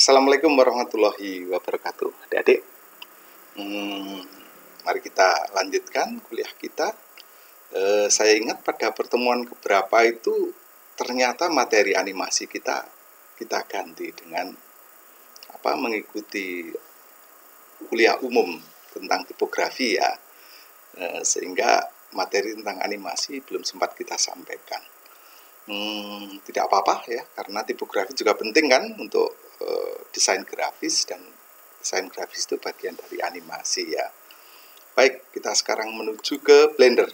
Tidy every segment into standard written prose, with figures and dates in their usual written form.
Assalamualaikum warahmatullahi wabarakatuh. Adik-adik, mari kita lanjutkan kuliah kita. Saya ingat pada pertemuan keberapa itu ternyata materi animasi kita ganti dengan mengikuti kuliah umum tentang tipografi ya, sehingga materi tentang animasi belum sempat kita sampaikan. Tidak apa-apa ya, karena tipografi juga penting kan untuk desain grafis, dan desain grafis itu bagian dari animasi ya. Baik, kita sekarang menuju ke Blender.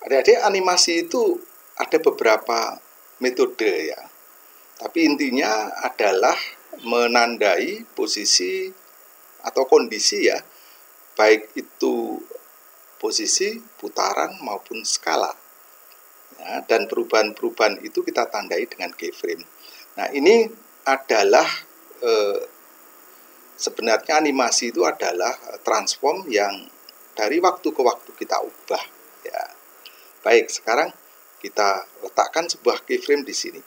Adik-adik, animasi itu ada beberapa metode ya, tapi intinya adalah menandai posisi atau kondisi ya, baik itu posisi, putaran maupun skala ya, dan perubahan-perubahan itu kita tandai dengan keyframe. Nah, ini adalah sebenarnya animasi itu adalah transform yang dari waktu ke waktu kita ubah ya. Baik, sekarang kita letakkan sebuah keyframe di sini.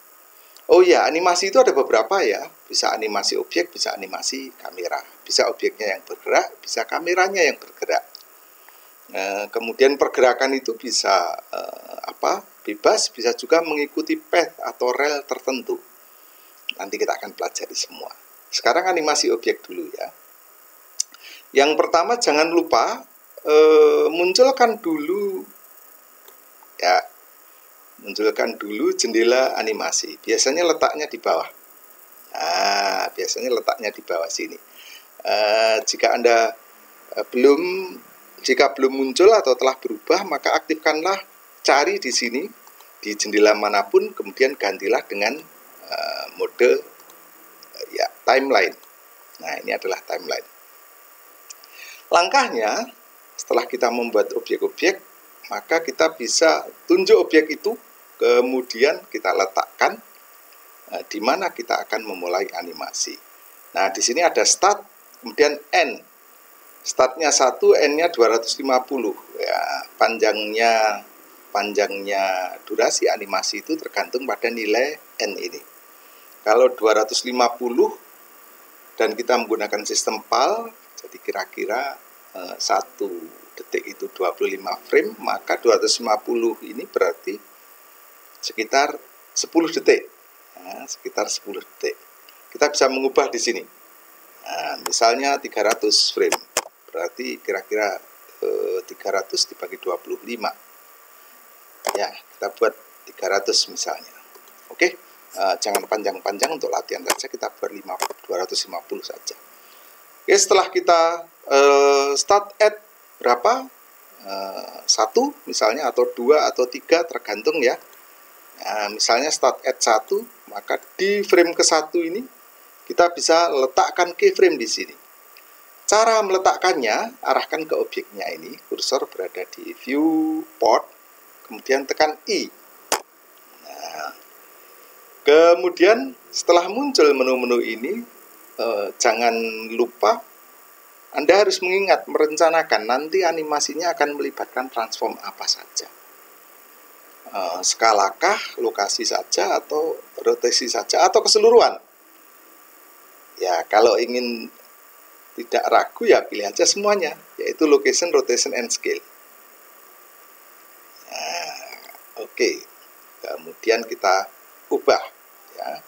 Oh ya, animasi itu ada beberapa ya, bisa animasi objek, bisa animasi kamera, bisa objeknya yang bergerak, bisa kameranya yang bergerak. Kemudian pergerakan itu bisa bebas, bisa juga mengikuti path atau rel tertentu. Nanti kita akan pelajari semua. Sekarang animasi objek dulu ya. Yang pertama, jangan lupa munculkan dulu jendela animasi. Biasanya letaknya di bawah. Nah, biasanya letaknya di bawah sini. Jika belum muncul atau telah berubah, maka aktifkanlah cari di sini, di jendela manapun, kemudian gantilah dengan mode timeline. Nah, ini adalah timeline. Langkahnya, setelah kita membuat objek-objek, maka kita bisa tunjuk objek itu, kemudian kita letakkan di mana kita akan memulai animasi. Nah, di sini ada start, kemudian end. Startnya 1, N-nya 250 ya. Panjangnya durasi animasi itu tergantung pada nilai N ini. Kalau 250 dan kita menggunakan sistem PAL, jadi kira-kira 1 detik itu 25 frame, maka 250 ini berarti sekitar 10 detik. Nah, sekitar 10 detik. Kita bisa mengubah di sini. Nah, misalnya 300 frame. Berarti kira-kira 300 dibagi 25. Ya, kita buat 300 misalnya. Oke, jangan panjang-panjang, untuk latihan saja kita buat 250 saja. Oke, setelah kita start at berapa? 1 misalnya, atau 2 atau 3 tergantung ya. Nah, misalnya start at 1, maka di frame ke-1 ini kita bisa letakkan keyframe di sini. Cara meletakkannya, arahkan ke objeknya ini, kursor berada di viewport, kemudian tekan I. Nah, kemudian setelah muncul menu-menu ini, jangan lupa Anda harus mengingat, merencanakan nanti animasinya akan melibatkan transform apa saja. Skalakah, lokasi saja, atau rotasi saja, atau keseluruhan. Ya, kalau ingin tidak ragu ya pilih aja semuanya, yaitu location, rotation, and scale. Nah, oke. Kemudian kita ubah ya,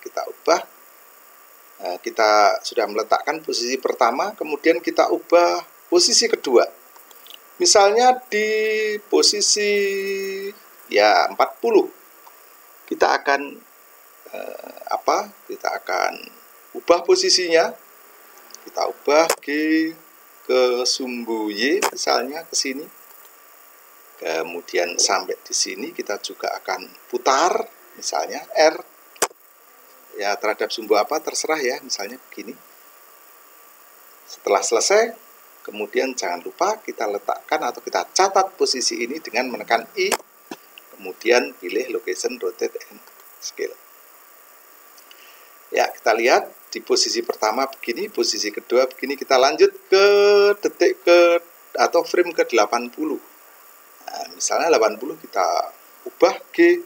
kita sudah meletakkan posisi pertama, kemudian kita ubah posisi kedua. Misalnya di posisi 40. Kita akan kita akan ubah posisinya. Kita ubah G ke sumbu Y misalnya ke sini. Kemudian sampai di sini kita juga akan putar misalnya R. Ya, terhadap sumbu apa terserah ya, misalnya begini. Setelah selesai, kemudian jangan lupa kita letakkan atau kita catat posisi ini dengan menekan I. Kemudian pilih location, rotate, and scale. Ya, kita lihat di posisi pertama begini, posisi kedua begini, kita lanjut ke detik atau frame ke 80. Nah, misalnya 80 kita ubah G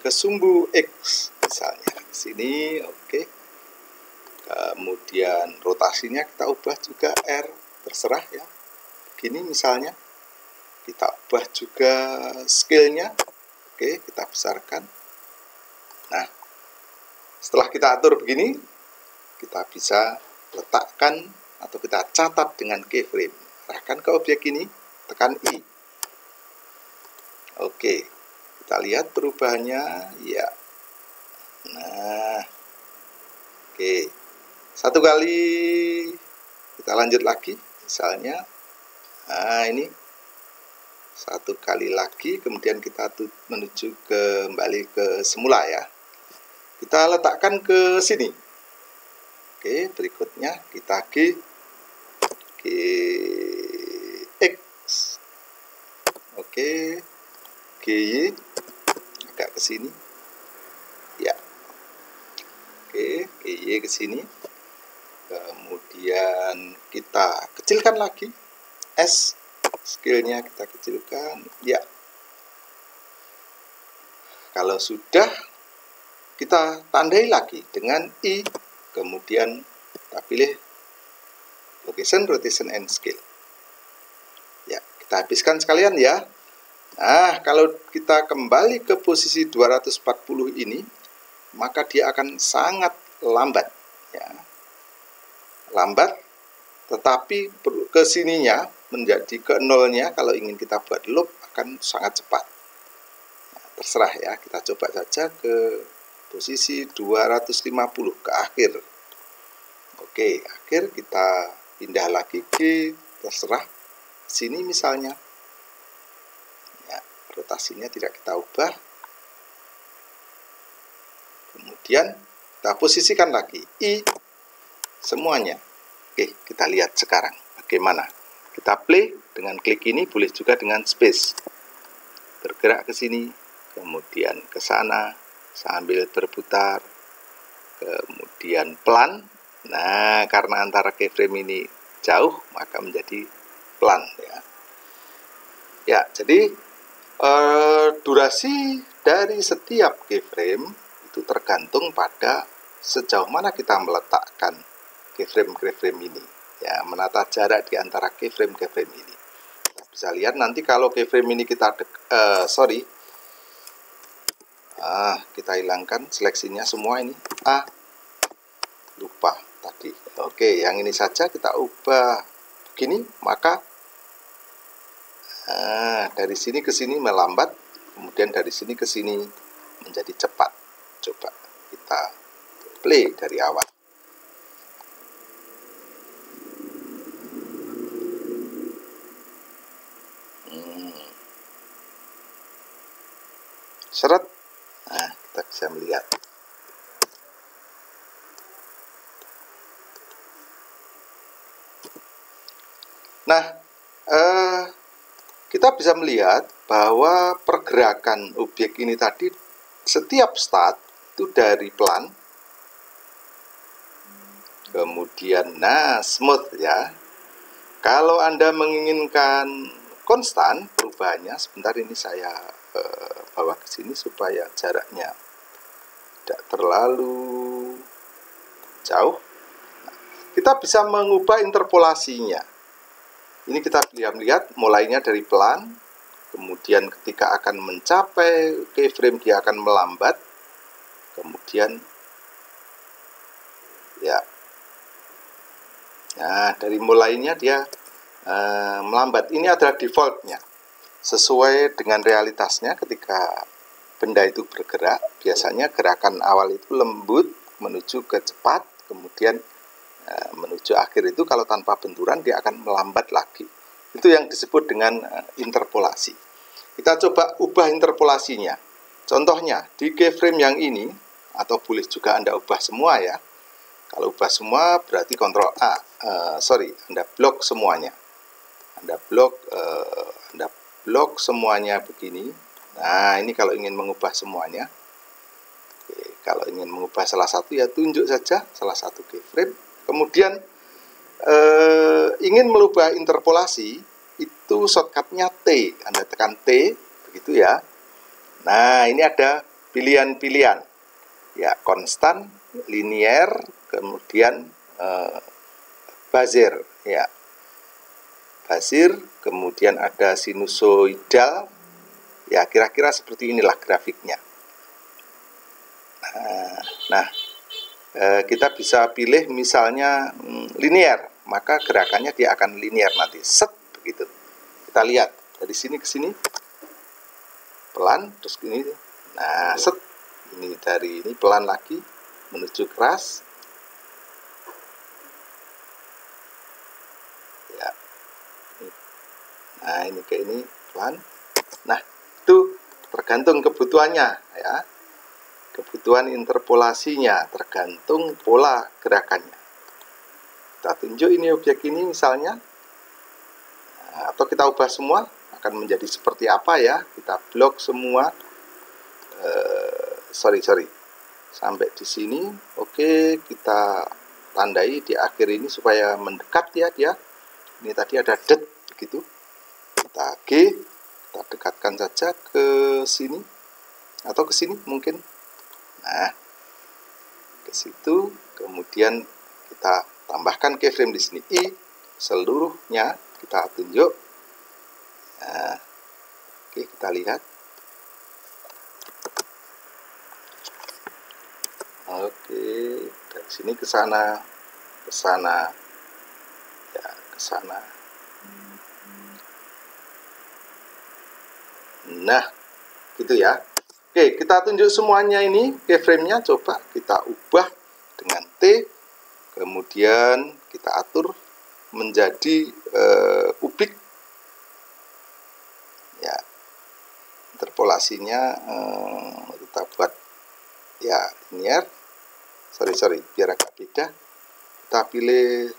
ke sumbu X misalnya di sini, oke. Kemudian rotasinya kita ubah juga R, terserah ya. Begini misalnya. Kita ubah juga scale-nya. Oke, kita besarkan. Nah, setelah kita atur begini, kita bisa letakkan atau kita catat dengan keyframe. Arahkan ke objek ini, tekan I. Oke, kita lihat perubahannya, ya. Nah, oke. Satu kali kita lanjut lagi, misalnya. Nah, ini satu kali lagi, kemudian kita menuju kembali ke semula ya. Kita letakkan ke sini. Oke, berikutnya kita X. Oke, GY agak ke sini. Ya. Oke, GY ke sini. Kemudian kita kecilkan lagi. S, scale-nya kita kecilkan. Ya. Kalau sudah, kita tandai lagi dengan I. Kemudian kita pilih location, rotation, and scale. Ya, kita habiskan sekalian ya. Nah, kalau kita kembali ke posisi 240 ini, maka dia akan sangat lambat. Ya. Lambat, tetapi kesininya menjadi ke nolnya kalau ingin kita buat loop akan sangat cepat. Nah, terserah ya, kita coba saja ke posisi 250 ke akhir. Oke, akhir kita pindah lagi G, terserah sini misalnya. Ya, rotasinya tidak kita ubah. Kemudian kita posisikan lagi I semuanya. Oke, kita lihat sekarang bagaimana. Kita play dengan klik ini, boleh juga dengan space. Bergerak ke sini, kemudian ke sana sambil berputar, kemudian pelan. Nah, karena antara keyframe ini jauh, maka menjadi pelan ya. Ya, jadi durasi dari setiap keyframe itu tergantung pada sejauh mana kita meletakkan keyframe ini. Ya, menata jarak di antara keyframe ini. Kita bisa lihat nanti kalau keyframe ini kita kita hilangkan seleksinya semua ini. Lupa tadi. Oke, yang ini saja kita ubah begini, maka dari sini ke sini melambat, kemudian dari sini ke sini menjadi cepat. Coba kita play dari awal. Seret. Nah, kita bisa melihat. Nah, kita bisa melihat bahwa pergerakan objek ini tadi setiap start itu dari pelan, kemudian smooth ya. Kalau Anda menginginkan konstan perubahannya, sebentar ini saya bawa ke sini supaya jaraknya tidak terlalu jauh. Nah, kita bisa mengubah interpolasinya. Ini kita lihat mulainya dari pelan, kemudian ketika akan mencapai keyframe dia akan melambat, kemudian ya, nah dari mulainya dia melambat. Ini adalah defaultnya, sesuai dengan realitasnya. Ketika benda itu bergerak, biasanya gerakan awal itu lembut menuju ke cepat, kemudian menuju akhir itu kalau tanpa benturan dia akan melambat lagi. Itu yang disebut dengan interpolasi. Kita coba ubah interpolasinya. Contohnya di keyframe yang ini, atau boleh juga Anda ubah semua ya. Kalau ubah semua berarti Ctrl A. Anda blok semuanya. Anda blok semuanya begini. Nah, ini kalau ingin mengubah semuanya. Oke, kalau ingin mengubah salah satu ya tunjuk saja salah satu keyframe. Kemudian ingin merubah interpolasi, itu shortcutnya T. Anda tekan T, begitu ya. Nah, ini ada pilihan-pilihan. Ya, konstan, linier, kemudian Bazir, ya. Bazir, kemudian ada sinusoidal. Ya, kira-kira seperti inilah grafiknya. Nah, kita bisa pilih misalnya linier, maka gerakannya dia akan linier nanti, set begitu. Kita lihat dari sini ke sini, pelan, terus gini. Nah, set, ini dari ini pelan lagi menuju keras. Ya. Nah, ini ke ini pelan. Nah, itu tergantung kebutuhannya, ya. Kebutuhan interpolasinya tergantung pola gerakannya. Kita tunjuk ini objek ini misalnya, atau kita ubah semua, akan menjadi seperti apa ya. Kita blok semua. Sorry sampai di sini. Oke, kita tandai di akhir ini supaya mendekat ya dia. Ini tadi ada det begitu. Kita G, kita dekatkan saja ke sini atau ke sini mungkin. Nah, ke situ, kemudian kita tambahkan keyframe di sini I, seluruhnya kita tunjuk. Nah, oke, kita lihat. Oke, dari sini ke sana, ya, ke sana. Nah, gitu ya. Oke, kita tunjuk semuanya ini keyframe-nya, coba kita ubah dengan T, kemudian kita atur menjadi kubik. Ya, interpolasinya kita buat ya linear. Sorry, biar agak beda. Kita pilih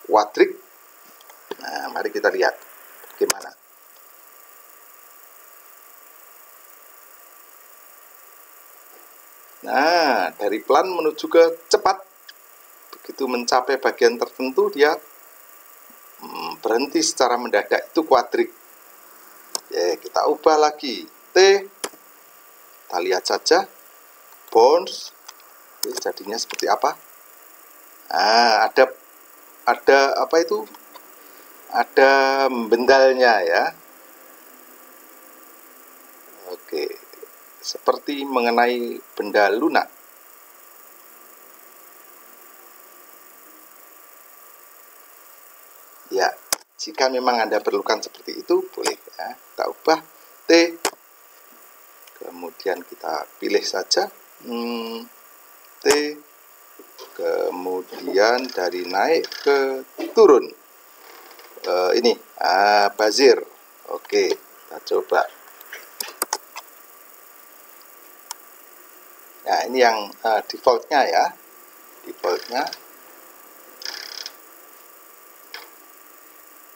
kuadrik. Nah, mari kita lihat bagaimana. Nah, dari pelan menuju ke cepat. Begitu mencapai bagian tertentu, dia berhenti secara mendadak. Itu kuadrik. Oke, kita ubah lagi. T. Kita lihat saja. Bounce. Oke, jadinya seperti apa? Nah, ada apa itu? Ada bendalnya ya. Oke, seperti mengenai benda lunak. Ya, jika memang Anda perlukan seperti itu, boleh ya. Kita ubah T. Kemudian kita pilih saja T. Kemudian dari naik ke turun. Ini Bazir. Oke, kita coba. Nah, ini yang defaultnya ya. Defaultnya.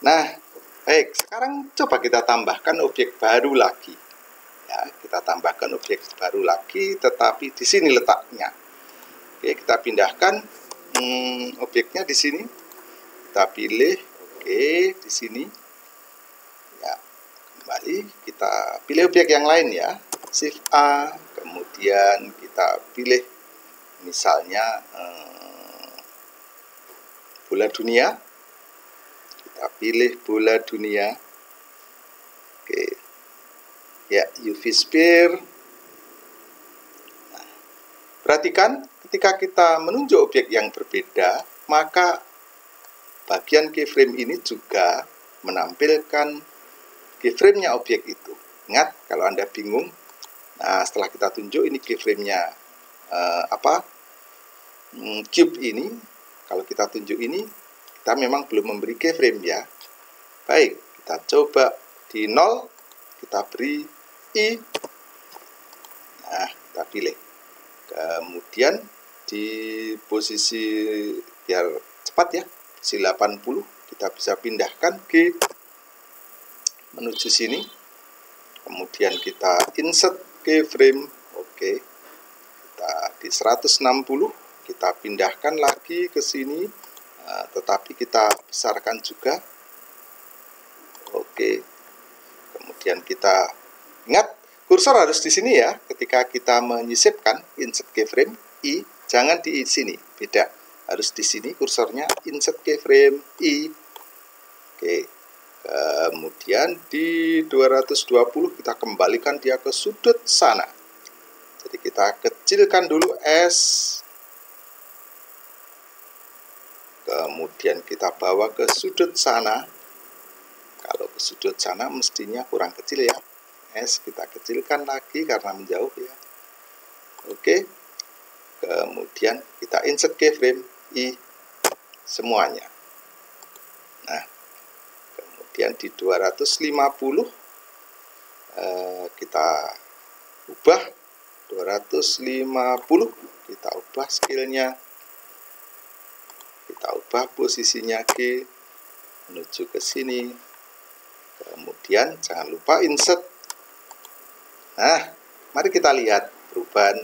Nah, baik. Sekarang coba kita tambahkan objek baru lagi. Ya, kita tambahkan objek baru lagi, tetapi di sini letaknya. Oke, kita pindahkan objeknya di sini. Kita pilih, oke, di sini. Ya, kembali kita pilih objek yang lain ya. Shift A, kemudian kita pilih misalnya bola dunia. Kita pilih bola dunia. Oke. Ya, UV sphere. Nah, perhatikan ketika kita menunjuk objek yang berbeda, maka bagian keyframe ini juga menampilkan keyframe-nya objek itu. Ingat, kalau Anda bingung, nah setelah kita tunjuk ini keyframe-nya cube ini, kalau kita tunjuk ini, kita memang belum memberi keyframe ya. Baik, kita coba di 0, kita beri I. Nah, kita pilih. Kemudian di posisi biar cepat ya, posisi 80, kita bisa pindahkan G menuju sini. Kemudian kita insert keyframe. Oke. Kita di 160, kita pindahkan lagi ke sini. Nah, tetapi kita besarkan juga. Oke. Kemudian kita ingat kursor harus di sini ya, ketika kita menyisipkan insert keyframe I, jangan di sini, beda. Harus di sini kursornya insert keyframe I. Oke. Kemudian di 220 kita kembalikan dia ke sudut sana. Jadi kita kecilkan dulu S. Kemudian kita bawa ke sudut sana. Kalau ke sudut sana mestinya kurang kecil ya. S kita kecilkan lagi karena menjauh ya. Oke. Kemudian kita insert keyframe I semuanya. Nah, kemudian di 250 kita ubah 250, kita ubah scale-nya, kita ubah posisinya G menuju ke sini. Kemudian jangan lupa insert. Nah, mari kita lihat perubahan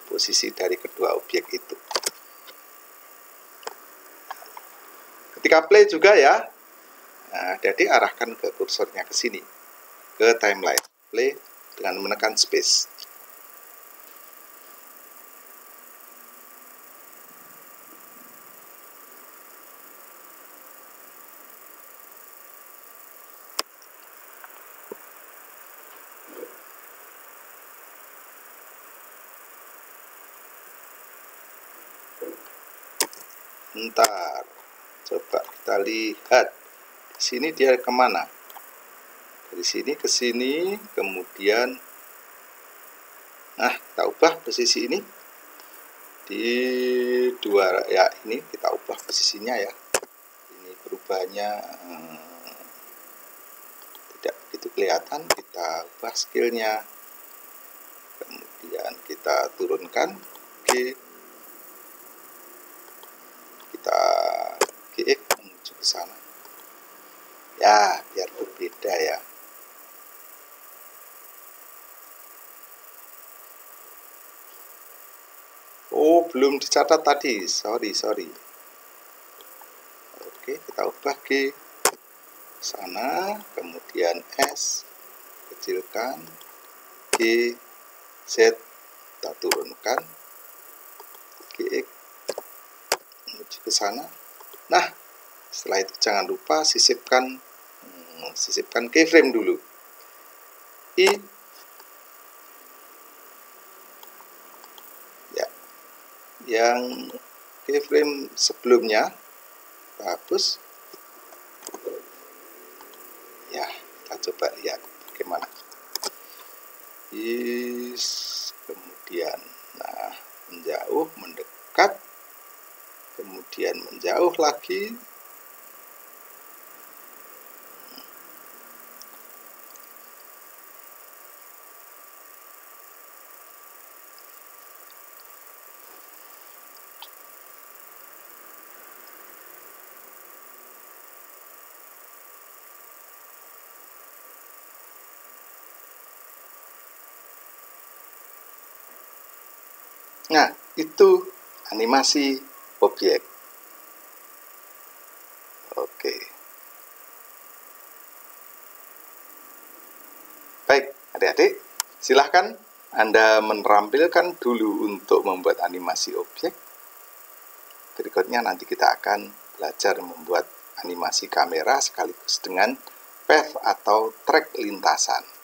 posisi dari kedua objek itu. Ketika play juga ya. Nah, jadi arahkan ke kursornya ke sini, ke timeline. Play dengan menekan space. Bentar, coba kita lihat di sini dia kemana. Dari sini ke sini, kemudian nah kita ubah posisi ini di dua ya, ini kita ubah posisinya ya. Ini perubahannya tidak begitu kelihatan. Kita ubah scale-nya, kemudian kita turunkan G, kita GX menuju ke sana ya, biar berbeda ya. Oh, belum dicatat tadi, sorry. Oke, kita ubah G sana, kemudian S kecilkan, G Z kita turunkan, GX menuju ke sana. Nah, setelah itu jangan lupa sisipkan keyframe dulu. I ya, yang keyframe sebelumnya kita hapus. Ya, kita coba lihat bagaimana. Kemudian, nah, menjauh, mendekat, kemudian menjauh lagi. Nah, itu animasi objek. Oke. Baik, adik-adik, silahkan Anda menampilkan dulu untuk membuat animasi objek. Berikutnya nanti kita akan belajar membuat animasi kamera sekaligus dengan path atau track lintasan.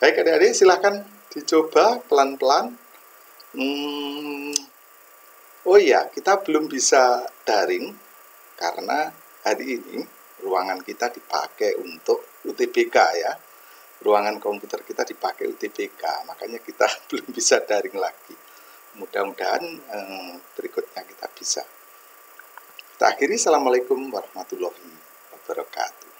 Baik adik-adik, silahkan dicoba pelan-pelan. Oh iya, kita belum bisa daring karena hari ini ruangan kita dipakai untuk UTBK ya. Ruangan komputer kita dipakai UTBK, makanya kita belum bisa daring lagi. Mudah-mudahan berikutnya kita bisa. Kita akhiri, assalamualaikum warahmatullahi wabarakatuh.